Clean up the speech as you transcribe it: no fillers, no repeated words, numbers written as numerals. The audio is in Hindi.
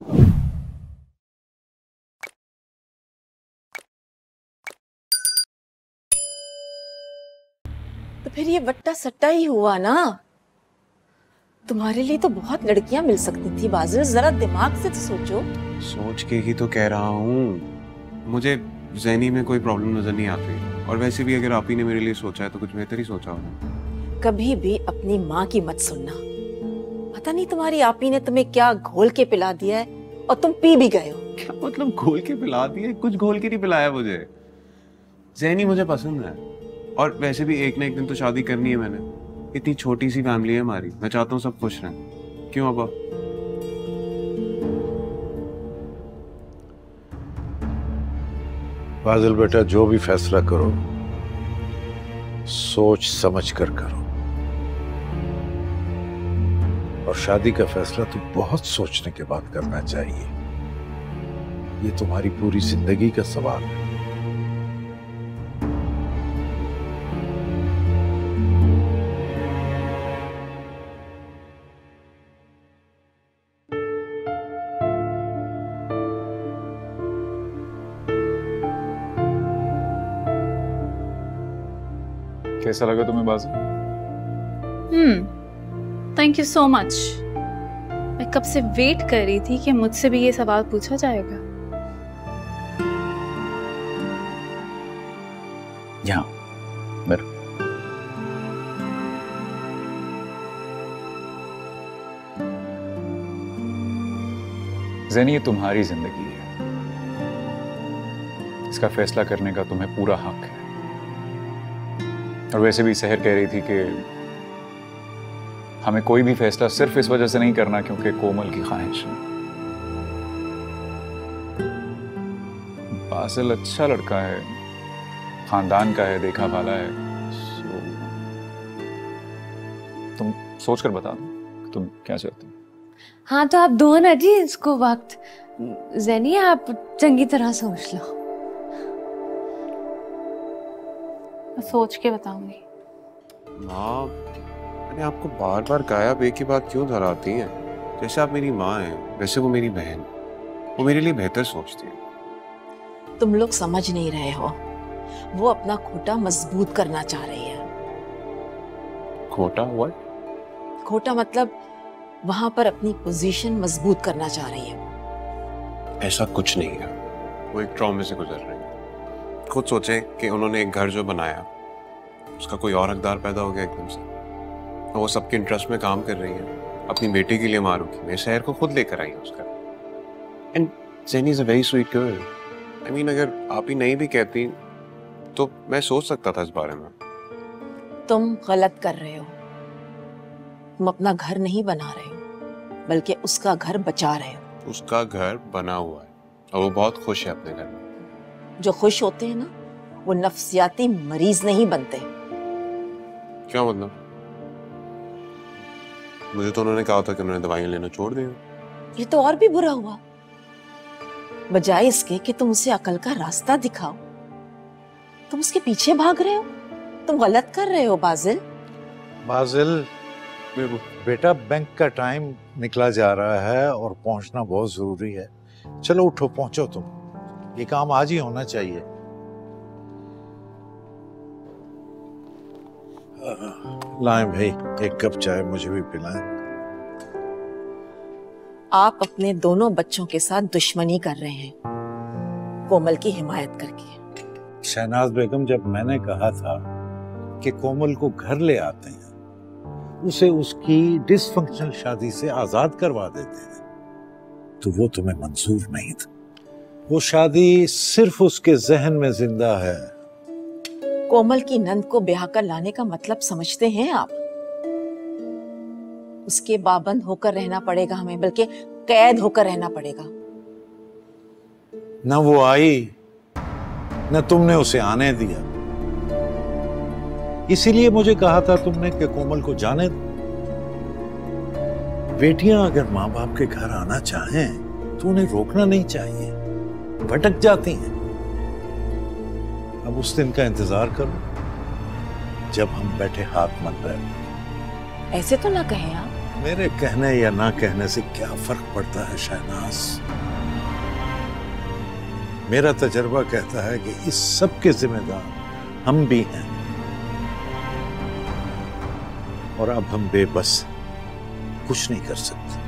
तो फिर ये वट्टा सट्टा ही हुआ ना। तुम्हारे लिए तो बहुत लड़कियां मिल सकती थी बाजिल, जरा दिमाग से तो सोचो। सोच के ही तो कह रहा हूँ, मुझे ज़हनी में कोई प्रॉब्लम नजर नहीं आती। और वैसे भी अगर आप ही ने मेरे लिए सोचा है तो कुछ बेहतर ही सोचा होगा। कभी भी अपनी माँ की मत सुनना। पता नहीं तुम्हारी आपी ने तुम्हें क्या घोल के पिला दिया है और तुम पी भी गए हो। क्या मतलब घोल के पिला दिया? कुछ घोल के नहीं पिलाया मुझे। ज़हनी मुझे पसंद है, और वैसे भी एक ना एक दिन तो शादी करनी है मैंने। इतनी छोटी सी फैमिली है हमारी, मैं चाहता हूँ सब खुश रहें। क्यों अब्बा? फाजिल बेटा, जो भी फैसला करो सोच समझ कर करो, और शादी का फैसला तो बहुत सोचने के बाद करना चाहिए। ये तुम्हारी पूरी जिंदगी का सवाल है। कैसा लगा तुम्हें बाजी? Thank you so much. मैं कब से वेट कर रही थी कि मुझसे भी ये सवाल पूछा जाएगा। यहाँ मेरा ज़ेनी, ये तुम्हारी जिंदगी है, इसका फैसला करने का तुम्हें पूरा हक है। और वैसे भी सहर कह रही थी कि हमें कोई भी फैसला सिर्फ इस वजह से नहीं करना क्योंकि कोमल की ख्वाहिश है। बासिल अच्छा लड़का है, खानदान का है, देखा भाला है। तुम सोच कर बता दो कि तुम क्या चाहती हो। हाँ तो आप दो ना जी इसको वक्त। ज़ेनी आप चंगी तरह सोच लो। मैं सोच के बताऊंगी। माँ, मैंने आपको बार बार कहा, आप एक ही बात क्यों दोहराती हैं? जैसे आप मेरी माँ हैं वैसे वो मेरी बहन, वो मेरे लिए बेहतर सोचती है। तुम लोग समझ नहीं रहे हो, वो अपना खोटा मजबूत करना चाह रही है। खोटा? व्हाट? खोटा मतलब वहां पर अपनी पोजीशन मजबूत करना चाह रही है। ऐसा कुछ नहीं है, वो एक ट्रॉमे से गुजर रही है। खुद सोचे कि उन्होंने एक घर जो बनाया उसका कोई और हकदार पैदा हो गया एकदम से, और वो सबके इंटरेस्ट में काम कर रही है। अपनी बेटी के लिए मारूंगी मैं, शहर को खुद लेकर आई है उसका। And Zeni is a very sweet girl. I mean, अगर आप ही नहीं भी कहती तो मैं सोच सकता था इस बारे में। तुम गलत कर रहे हो। तुम अपना घर नहीं बना रहे हो, बल्कि उसका घर बचा रहे हो। उसका घर बना हुआ है और वो बहुत खुश है अपने घर में। जो खुश होते हैं ना, वो नफ्सियाती मरीज नहीं बनते। क्या मतलब? मुझे तो उन्होंने कहा था कि उन्होंने दवाइयां लेना छोड़ दिया। ये तो और भी बुरा हुआ। बजाय इसके कि तुम उसे अकल का रास्ता दिखाओ, तुम उसके पीछे भाग रहे हो। तुम गलत कर रहे हो बाजिल। बाजिल बेटा, बैंक का टाइम निकला जा रहा है और पहुंचना बहुत जरूरी है। चलो उठो, पहुंचो तुम। ये काम आज ही होना चाहिए। लाएं भाई, एक कप चाय मुझे भी पिलाएं। आप अपने दोनों बच्चों के साथ दुश्मनी कर रहे हैं, कोमल की हिमायत करके। शहनाज बेगम, जब मैंने कहा था कि कोमल को घर ले आते हैं, उसे उसकी डिसफंक्शनल शादी से आजाद करवा देते हैं, तो वो तुम्हें मंजूर नहीं था। वो शादी सिर्फ उसके जहन में जिंदा है। कोमल की नंद को ब्याह कर लाने का मतलब समझते हैं आप? उसके पाबंद होकर रहना पड़ेगा हमें, बल्कि कैद होकर रहना पड़ेगा। न वो आई, न तुमने उसे आने दिया। इसीलिए मुझे कहा था तुमने कि कोमल को जाने दो। बेटियां अगर माँ बाप के घर आना चाहें तो उन्हें रोकना नहीं चाहिए, भटक जाती हैं। अब उस दिन का इंतजार करो जब हम बैठे हाथ मल रहे। ऐसे तो ना कहें आप, मेरे कहने या ना कहने से क्या फर्क पड़ता है शहनाज? मेरा तजर्बा कहता है कि इस सब के जिम्मेदार हम भी हैं, और अब हम बेबस कुछ नहीं कर सकते।